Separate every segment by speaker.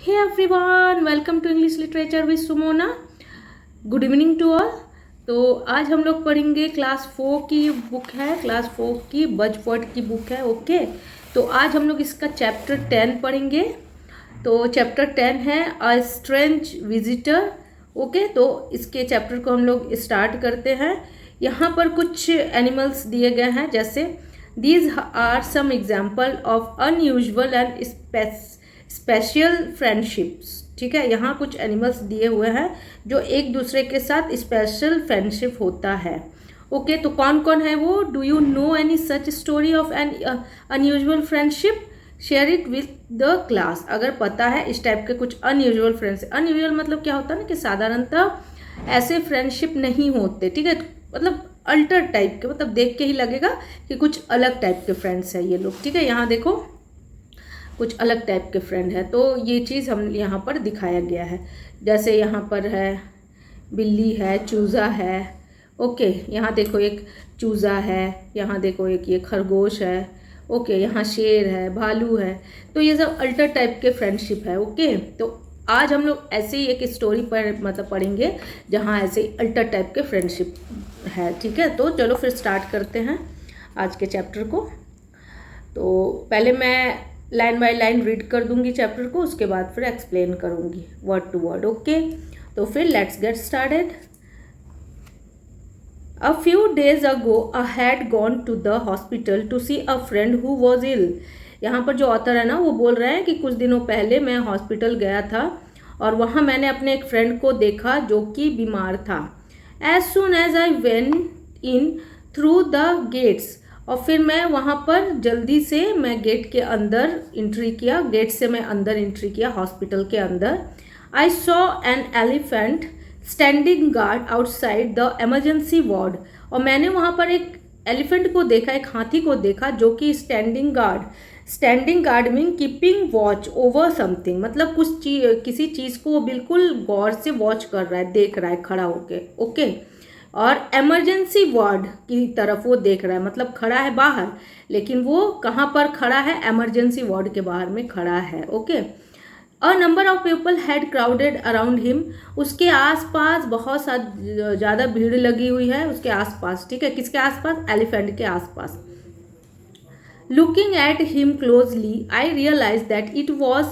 Speaker 1: Hey everyone, welcome to English Literature with Sumona. Good evening to all. तो आज हम लोग पढ़ेंगे क्लास 4 की बुक है, क्लास 4 की बजवर्ड की बुक है। ओके, तो आज हम लोग इसका चैप्टर 10 पढ़ेंगे। तो चैप्टर 10 है अ स्ट्रेंज विजिटर। ओके, तो इसके चैप्टर को हम लोग स्टार्ट करते हैं। यहाँ पर कुछ एनिमल्स दिए गए हैं, जैसे these are some example of unusual and special friendships. ठीक है, यहाँ कुछ एनिमल्स दिए हुए हैं जो एक दूसरे के साथ स्पेशल फ्रेंडशिप होता है। ओके, तो कौन कौन है वो? Do you know any such story of N unusual friendship? Share it with the class. अगर पता है इस टाइप के कुछ अनयूजुअल फ्रेंड्स, अनयूजुअल मतलब क्या होता है ना कि साधारणतः ऐसे फ्रेंडशिप नहीं होते। ठीक है, मतलब अल्टर टाइप के, मतलब देख के ही लगेगा कि कुछ अलग टाइप के फ्रेंड्स हैं ये लोग। ठीक है, यहाँ देखो कुछ अलग टाइप के फ्रेंड है, तो ये चीज़ हम यहाँ पर दिखाया गया है। जैसे यहाँ पर है बिल्ली है, चूज़ा है। ओके, यहाँ देखो एक चूज़ा है, यहाँ देखो एक ये खरगोश है। ओके, यहाँ शेर है, भालू है। तो ये सब अल्टर टाइप के फ्रेंडशिप है। ओके, तो आज हम लोग ऐसे ही एक स्टोरी पर मतलब पढ़ेंगे जहाँ ऐसे अल्टर टाइप के फ्रेंडशिप है। ठीक है, तो चलो फिर स्टार्ट करते हैं आज के चैप्टर को। तो पहले मैं लाइन बाय लाइन रीड कर दूंगी चैप्टर को, उसके बाद फिर एक्सप्लेन करूंगी वर्ड टू वर्ड। ओके, तो फिर let's get started. A few days ago, I had gone to the hospital to see a friend who was ill. यहाँ पर जो ऑथर है ना वो बोल रहे हैं कि कुछ दिनों पहले मैं हॉस्पिटल गया था और वहाँ मैंने अपने एक फ्रेंड को देखा जो कि बीमार था। As soon as I went in through the gates, और फिर मैं वहाँ पर जल्दी से मैं गेट के अंदर एंट्री किया, गेट से मैं अंदर एंट्री किया हॉस्पिटल के अंदर। I saw an elephant standing guard outside the emergency ward, और मैंने वहाँ पर एक एलिफेंट को देखा, एक हाथी को देखा जो कि standing guard mean keeping watch over something, मतलब कुछ किसी चीज़ को वो बिल्कुल गौर से वॉच कर रहा है, देख रहा है खड़ा होके। ओके, और एमरजेंसी वार्ड की तरफ वो देख रहा है, मतलब खड़ा है बाहर, लेकिन वो कहाँ पर खड़ा है? एमरजेंसी वार्ड के बाहर में खड़ा है। Okay, a number of people had crowded around him, उसके आसपास बहुत ज़्यादा भीड़ लगी हुई है उसके आसपास। ठीक है, किसके आसपास? एलिफेंट के आसपास। Looking at him closely I realise that it was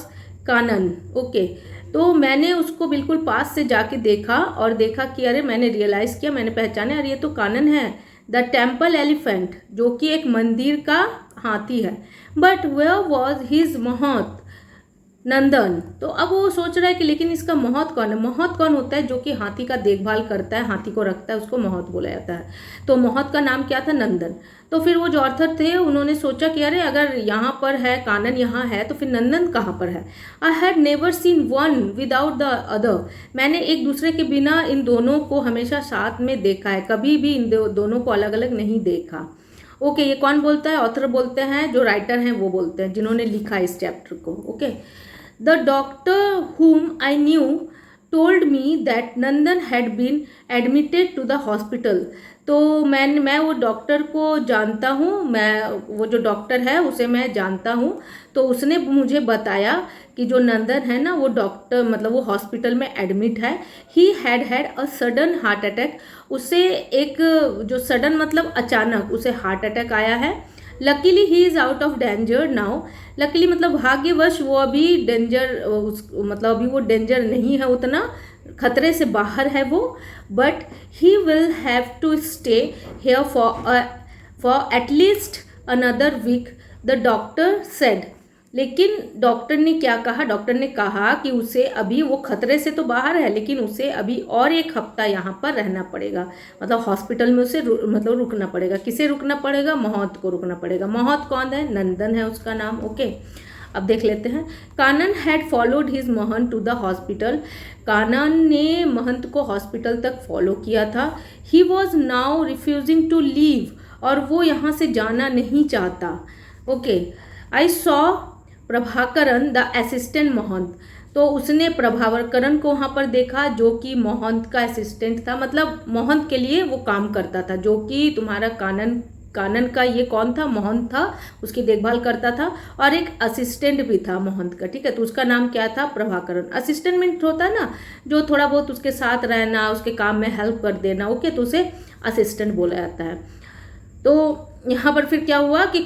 Speaker 1: Kannan. Okay, तो मैंने उसको बिल्कुल पास से जाके देखा और देखा कि अरे, मैंने रियलाइज़ किया, मैंने पहचाना, अरे ये तो कानन है, द टेम्पल एलिफेंट, जो कि एक मंदिर का हाथी है। बट वेयर वॉज हिज महत नंदन। तो अब वो सोच रहा है कि लेकिन इसका महत कौन है? महत कौन होता है? जो कि हाथी का देखभाल करता है, हाथी को रखता है, उसको महत बोला जाता है। तो महत का नाम क्या था? नंदन। तो फिर वो जो ऑथर थे उन्होंने सोचा कि अरे, अगर यहाँ पर है कानन, यहाँ है, तो फिर नंदन कहाँ पर है? I had never seen one without the other, मैंने एक दूसरे के बिना इन दोनों को हमेशा साथ में देखा है, कभी भी इन दोनों को अलग अलग नहीं देखा। ओके, ये कौन बोलता है? ऑथर बोलते हैं, जो राइटर हैं वो बोलते हैं, जिन्होंने लिखा इस चैप्टर को। Okay, The doctor whom I knew told me that Nandan had been admitted to the hospital. तो मैं वो डॉक्टर को जानता हूँ, मैं वो जो डॉक्टर है उसे मैं जानता हूँ। तो उसने मुझे बताया कि जो नंदन है ना वो डॉक्टर, मतलब वो हॉस्पिटल में एडमिट है। He had a sudden heart attack, उसे एक जो सडन मतलब अचानक उसे हार्ट अटैक आया है। Luckily he is out of danger now, luckily मतलब भाग्यवश वो अभी डेंजर मतलब अभी वो डेंजर नहीं है, उतना खतरे से बाहर है वो। But he will have to stay here for at least another week, the doctor said. लेकिन डॉक्टर ने क्या कहा? डॉक्टर ने कहा कि उसे अभी, वो खतरे से तो बाहर है लेकिन उसे अभी और एक हफ्ता यहाँ पर रहना पड़ेगा, मतलब हॉस्पिटल में उसे मतलब रुकना पड़ेगा। किसे रुकना पड़ेगा? महत को रुकना पड़ेगा। महत कौन है? नंदन है उसका नाम। ओके, अब देख लेते हैं। Kanan had followed his Mahant to the hospital, Kanan ने महंत को हॉस्पिटल तक फॉलो किया था। He was now refusing to leave, और वो यहाँ से जाना नहीं चाहता। Okay, I saw Prabhakaran the assistant Mahant, तो उसने प्रभाकरन को वहाँ पर देखा जो कि महंत का असिस्टेंट था, मतलब महंत के लिए वो काम करता था, जो कि तुम्हारा कानन कानन का ये कौन था, मोहन था, उसकी देखभाल करता था, और एक असिस्टेंट भी था मोहन का, ठीक है। तो उसका नाम क्या था, प्रभाकरण। असिस्टेंट होता है ना जो थोड़ा बहुत उसके साथ रहना, उसके काम में हेल्प कर देना, ओके, तो उसे असिस्टेंट बोला जाता है। तो यहाँ पर फिर क्या हुआ कि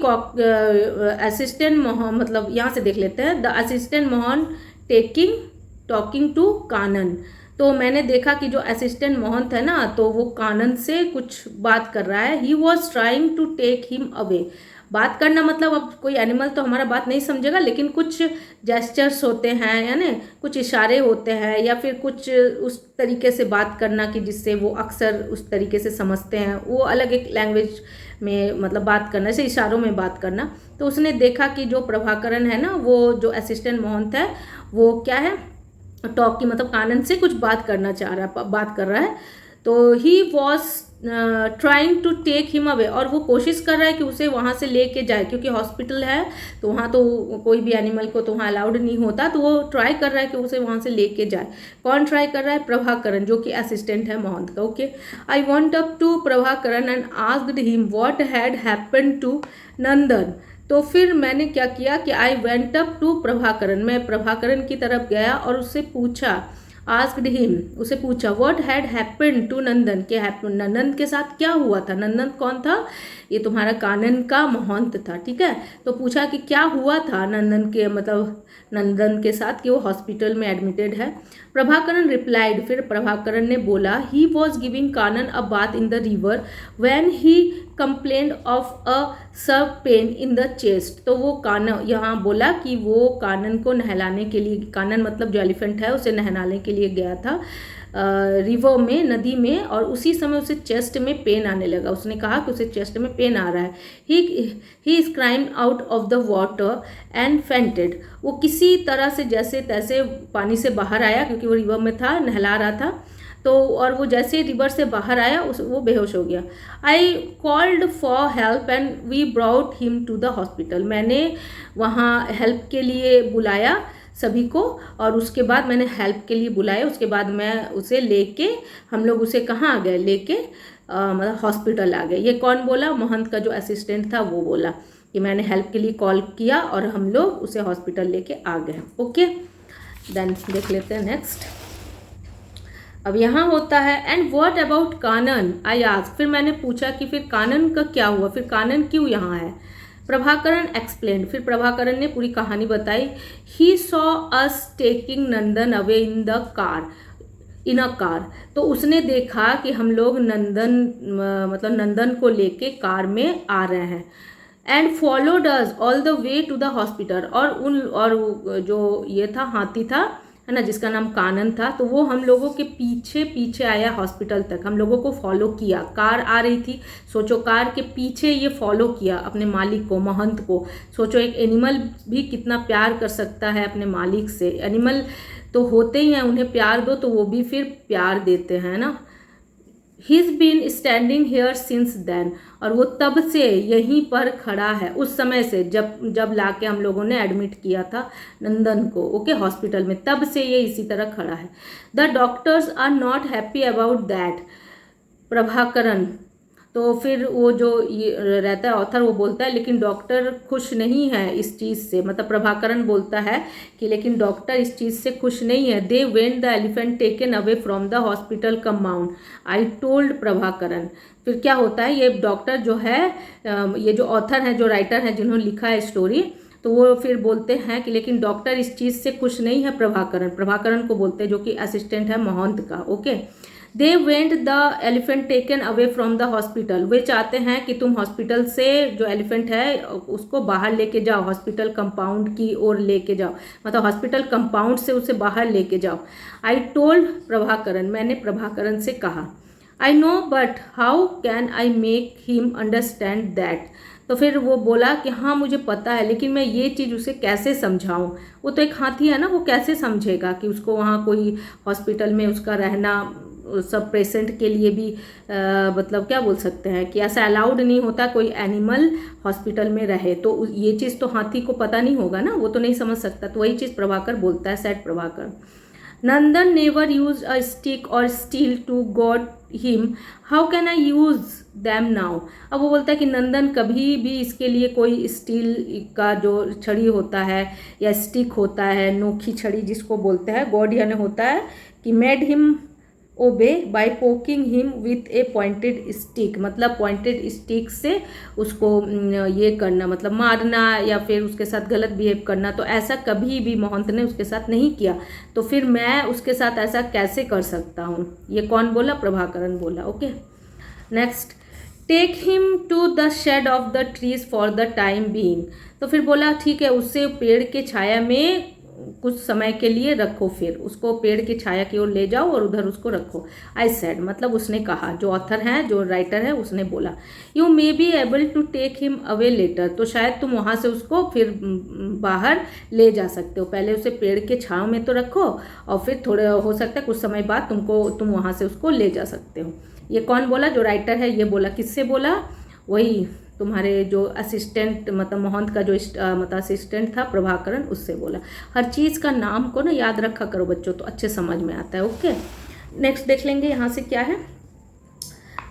Speaker 1: असिस्टेंट मोहन, मतलब यहाँ से देख लेते हैं, the assistant Mohan talking to Kanan. तो मैंने देखा कि जो असिस्टेंट मोहन था ना, तो वो कानन से कुछ बात कर रहा है। He was trying to take him away. बात करना मतलब अब कोई एनिमल तो हमारा बात नहीं समझेगा, लेकिन कुछ जेस्चर्स होते हैं, यानी कुछ इशारे होते हैं, या फिर कुछ उस तरीके से बात करना कि जिससे वो अक्सर उस तरीके से समझते हैं, वो अलग एक लैंग्वेज में मतलब बात करना, जैसे इशारों में बात करना। तो उसने देखा कि जो प्रभाकरण है ना, वो जो असिस्टेंट मोहन था, वो क्या है, टॉक की मतलब कानन से कुछ बात कर रहा है। तो he was trying to take him away, और वो कोशिश कर रहा है कि उसे वहाँ से लेके जाए, क्योंकि हॉस्पिटल है तो वहाँ तो कोई भी एनिमल को तो वहाँ अलाउड नहीं होता, तो वो ट्राई कर रहा है कि उसे वहाँ से लेके जाए। कौन ट्राई कर रहा है, प्रभाकरण, जो कि असिस्टेंट है मोहन का, okay. I want up to Prabhakaran and asked him what had happened to Nandan. तो फिर मैंने क्या किया कि I went up to Prabhakaran, मैं प्रभाकरण की तरफ गया और उससे पूछा, आस्क्ड हिम, उसे पूछा, व्हाट हैड हैपेंड टू नंदन, के नंदन के साथ क्या हुआ था। नंदन कौन था, ये तुम्हारा कानन का महंत था, ठीक है। तो पूछा कि क्या हुआ था नंदन के, मतलब नंदन के साथ, कि वो हॉस्पिटल में एडमिटेड है। प्रभाकरण रिप्लाइड, फिर प्रभाकरण ने बोला, he was giving Kanan a bath in the river when he complained of a सब पेन इन द चेस्ट। तो वो कानन यहाँ बोला कि वो कानन को नहलाने के लिए, कानन मतलब जो एलिफेंट है उसे नहलाने के लिए गया था रिवर में, नदी में, और उसी समय उसे चेस्ट में पेन आने लगा। उसने कहा कि उसे चेस्ट में पेन आ रहा है। He is crime out of the water and fainted. वो किसी तरह से जैसे तैसे पानी से बाहर आया, क्योंकि वो रिवर में था, नहला रहा था, तो और वो जैसे रिवर से बाहर आया वो बेहोश हो गया। I called for help and we brought him to the hospital. मैंने वहाँ हेल्प के लिए बुलाया सभी को, और उसके बाद मैंने हेल्प के लिए बुलाया, उसके बाद मैं उसे लेके, हम लोग उसे कहाँ आ गए, लेके मतलब हॉस्पिटल आ गए। ये कौन बोला, महंत का जो असिस्टेंट था वो बोला कि मैंने हेल्प के लिए कॉल किया और हम लोग उसे हॉस्पिटल लेके आ गए, ओके। देन देख लेते हैं नेक्स्ट। अब यहाँ होता है, and what about Kanan, I asked. फिर मैंने पूछा कि फिर कानन का क्या हुआ, फिर कानन क्यों यहाँ है। प्रभाकरण एक्सप्लेन, फिर प्रभाकरण ने पूरी कहानी बताई। He saw us taking Nandan away in the car, in a car. तो उसने देखा कि हम लोग नंदन मतलब नंदन को लेके कार में आ रहे हैं। And followed us all the way to the hospital, और जो ये था हाथी था, है ना, जिसका नाम कानन था, तो वो हम लोगों के पीछे पीछे आया हॉस्पिटल तक, हम लोगों को फॉलो किया। कार आ रही थी, सोचो कार के पीछे ये फॉलो किया अपने मालिक को, महंत को। सोचो एक एनिमल भी कितना प्यार कर सकता है अपने मालिक से। एनिमल तो होते ही हैं, उन्हें प्यार दो तो वो भी फिर प्यार देते हैं ना। He's been standing here since then, और वो तब से यहीं पर खड़ा है, उस समय से जब लाके हम लोगों ने एडमिट किया था नंदन को, ओके, हॉस्पिटल में, तब से ये इसी तरह खड़ा है। The doctors are not happy about that, Prabhakaran. तो फिर वो जो ये रहता है ऑथर, वो बोलता है लेकिन डॉक्टर खुश नहीं है इस चीज़ से, मतलब प्रभाकरण बोलता है कि लेकिन डॉक्टर इस चीज़ से खुश नहीं है। दे went the elephant taken away from the hospital compound, I told Prabhakaran. फिर क्या होता है, ये डॉक्टर जो है, ये जो ऑथर हैं, जो राइटर हैं, जिन्होंने लिखा है स्टोरी, तो वो फिर बोलते हैं कि लेकिन डॉक्टर इस चीज़ से खुश नहीं है। प्रभाकरण को बोलते हैं, जो कि असिस्टेंट है महंत का, okay. They went the elephant taken away from the hospital, वे चाहते हैं कि तुम हॉस्पिटल से जो एलिफेंट है उसको बाहर लेके जाओ, हॉस्पिटल कंपाउंड की ओर लेके जाओ, मतलब हॉस्पिटल कंपाउंड से उसे बाहर लेके जाओ। आई टोल्ड प्रभाकरण, मैंने प्रभाकरण से कहा। I know but how can I make him understand that. तो फिर वो बोला कि हाँ मुझे पता है, लेकिन मैं ये चीज़ उसे कैसे समझाऊं। वो तो एक हाथी है ना, वो कैसे समझेगा कि उसको वहाँ कोई हॉस्पिटल में उसका रहना सब पेशेंट के लिए भी मतलब क्या बोल सकते हैं कि ऐसा अलाउड नहीं होता कोई एनिमल हॉस्पिटल में रहे। तो ये चीज़ तो हाथी को पता नहीं होगा ना, वो तो नहीं समझ सकता। तो वही चीज़ प्रभाकर बोलता है, Seth Prabhakar. Nandan never use a stick or steel to goad him, how can I use them now. अब वो बोलता है कि नंदन कभी भी इसके लिए कोई स्टील का जो छड़ी होता है या स्टिक होता है, नोखी छड़ी जिसको बोलते हैं, गॉड यानी होता है कि made him obey by poking him with a pointed stick, मतलब पॉइंटेड स्टिक से उसको ये करना, मतलब मारना या फिर उसके साथ गलत बिहेव करना। तो ऐसा कभी भी महंत ने उसके साथ नहीं किया, तो फिर मैं उसके साथ ऐसा कैसे कर सकता हूँ। ये कौन बोला? प्रभाकरण बोला। Okay next, take him to the shade of the trees for the time being. तो फिर बोला ठीक है, उससे पेड़ के छाया में कुछ समय के लिए रखो, फिर उसको पेड़ की छाया की ओर ले जाओ और उधर उसको रखो। आई सेड, मतलब उसने कहा, जो ऑथर है, जो राइटर है, उसने बोला। You may be able to take him away later, तो शायद तुम वहाँ से उसको फिर बाहर ले जा सकते हो। पहले उसे पेड़ के छांव में तो रखो और फिर थोड़े हो सकता है कुछ समय बाद तुम वहाँ से उसको ले जा सकते हो। ये कौन बोला? जो राइटर है ये बोला। किससे बोला? वही तुम्हारे जो असिस्टेंट, मतलब महंत का जो मतलब असिस्टेंट था प्रभाकरण, उससे बोला। हर चीज़ का नाम को ना याद रखा करो बच्चों, तो अच्छे समझ में आता है। ओके नेक्स्ट देख लेंगे यहाँ से क्या है।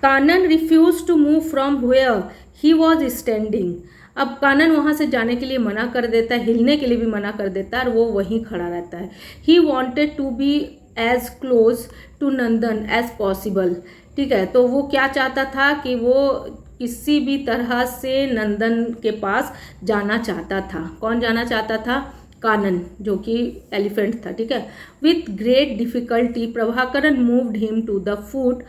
Speaker 1: Kanan refuse to move from where he was standing. अब कानन वहाँ से जाने के लिए मना कर देता है, हिलने के लिए भी मना कर देता है, और वो वहीं खड़ा रहता है। He wanted to be as close to Nandan as possible. ठीक है, तो वो क्या चाहता था कि वो किसी भी तरह से नंदन के पास जाना चाहता था। कौन जाना चाहता था? कानन, जो कि एलिफेंट था। ठीक है, with great difficulty Prabhakaran moved him to the foot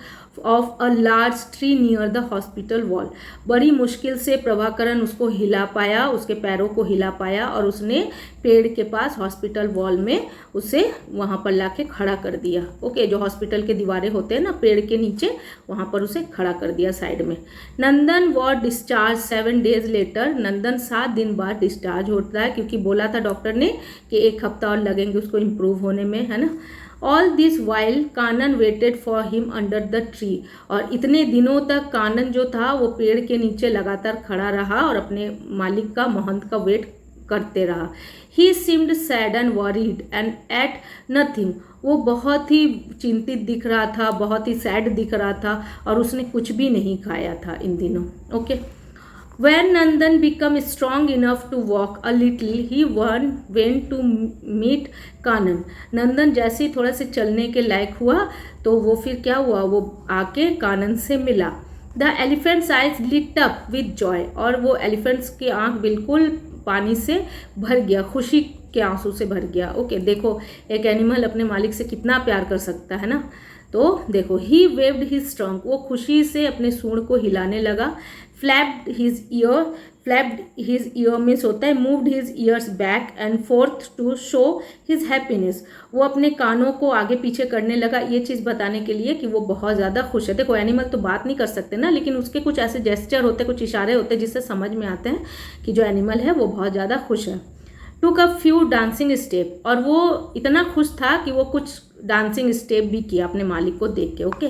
Speaker 1: of a large tree near the hospital wall. बड़ी मुश्किल से प्रभाकरण उसको हिला पाया, उसके पैरों को हिला पाया, और उसने पेड़ के पास हॉस्पिटल वॉल में उसे वहाँ पर लाके खड़ा कर दिया। ओके, जो हॉस्पिटल के दीवारें होते हैं ना पेड़ के नीचे, वहाँ पर उसे खड़ा कर दिया साइड में। नंदन वॉज डिस्चार्ज 7 days लेटर। नंदन 7 दिन बाद डिस्चार्ज होता है, क्योंकि बोला था डॉक्टर ने कि 1 हफ्ता और लगेंगे उसको इम्प्रूव होने में, है ना। All this while Kanan waited for him under the tree. और इतने दिनों तक कानन जो था वो पेड़ के नीचे लगातार खड़ा रहा और अपने मालिक का, महंत का वेट करते रहा। He seemed sad and worried and ate nothing. वो बहुत ही चिंतित दिख रहा था, बहुत ही सैड दिख रहा था, और उसने कुछ भी नहीं खाया था इन दिनों। Okay When Nandan became strong enough to walk a little, he went to meet कानन। नंदन जैसे ही थोड़ा से चलने के लायक हुआ तो वो फिर क्या हुआ, वो आके कानन से मिला। The elephant's eyes lit up with joy. और वो एलिफेंट्स की आंख बिल्कुल पानी से भर गया, खुशी के आंसू से भर गया। ओके देखो, एक एनिमल अपने मालिक से कितना प्यार कर सकता है ना। तो देखो, ही वेव्ड हिज ट्रंक, वो खुशी से अपने सूंड को हिलाने लगा। फ्लैप्ड हिज ईयर मीन्स होता है moved his ears back and forth to show his happiness. वो अपने कानों को आगे पीछे करने लगा, ये चीज़ बताने के लिए कि वो बहुत ज़्यादा खुश है। देखो, एनिमल तो बात नहीं कर सकते ना, लेकिन उसके कुछ ऐसे जेस्चर होते हैं, कुछ इशारे होते हैं जिससे समझ में आते हैं कि जो एनिमल है वो बहुत ज़्यादा खुश है। टुक अ फ्यू डांसिंग स्टेप, और वो इतना खुश था कि वो कुछ डांसिंग स्टेप भी किया अपने मालिक को देख के। Okay,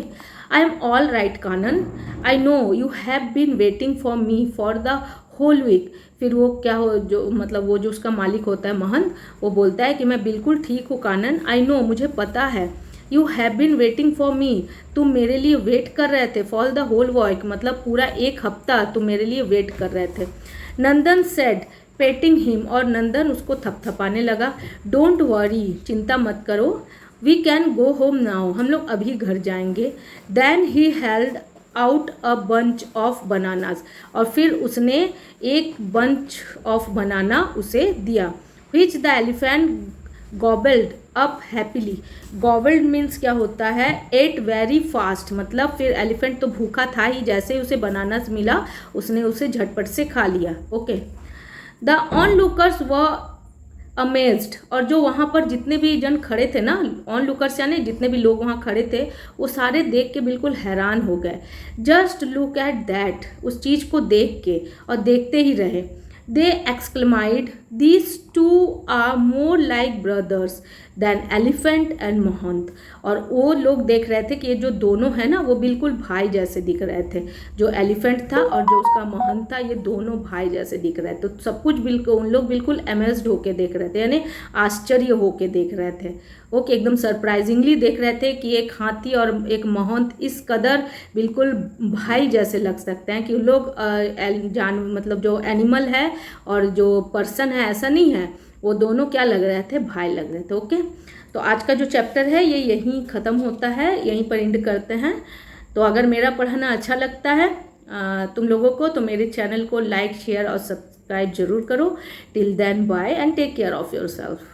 Speaker 1: I am all right Kannan, I know you have been waiting for me for the whole week. फिर वो क्या हो, जो मतलब वो जो उसका मालिक होता है महंत, वो बोलता है कि मैं बिल्कुल ठीक हूँ कानन, आई नो, मुझे पता है। You have been waiting for me, तुम मेरे लिए वेट कर रहे थे। फॉर द होल वीक मतलब पूरा 1 हफ्ता तुम मेरे लिए वेट कर रहे थे। नंदन सेड पेटिंग हिम, और नंदन उसको थपथपाने लगा। डोंट वरी, चिंता मत करो। We can go home now, हम लोग अभी घर जाएंगे। Then he held out a bunch of bananas, और फिर उसने एक बंच ऑफ बनाना उसे दिया। Which the elephant gobbled up happily. Gobbled means क्या होता है, एट वेरी फास्ट, मतलब फिर एलिफेंट तो भूखा था ही, जैसे ही उसे बनानास मिला उसने उसे झटपट से खा लिया। ओके, द ऑन लुकर्स व अमेज्ड, और जो वहाँ पर जितने भी जन खड़े थे ना, ऑन लुकर्स यानी जितने भी लोग वहाँ खड़े थे, वो सारे देख के बिल्कुल हैरान हो गए। जस्ट लुक एट दैट, उस चीज़ को देख के, और देखते ही रहे। They exclaimed, these two are more like brothers than elephant and Mahant. और वो लोग देख रहे थे कि ये जो दोनों है ना वो बिल्कुल भाई जैसे दिख रहे थे, जो एलिफेंट था और जो उसका महंत था, ये दोनों भाई जैसे दिख रहे थे। तो सब कुछ बिल्कुल उन लोग बिल्कुल अमेज्ड होके देख रहे थे, यानी आश्चर्य होके देख रहे थे। ओके, एकदम सरप्राइजिंगली देख रहे थे कि एक हाथी और एक महंत इस कदर बिल्कुल भाई जैसे लग सकते हैं कि उन लोग मतलब जो एनिमल है और जो पर्सन है ऐसा नहीं है, वो दोनों क्या लग रहे थे, भाई लग रहे थे। ओके, तो आज का जो चैप्टर है ये यहीं ख़त्म होता है, यहीं पर एंड करते हैं। तो अगर मेरा पढ़ाना अच्छा लगता है तुम लोगों को, तो मेरे चैनल को लाइक शेयर और सब्सक्राइब जरूर करो। Till then bye and take care of yourself.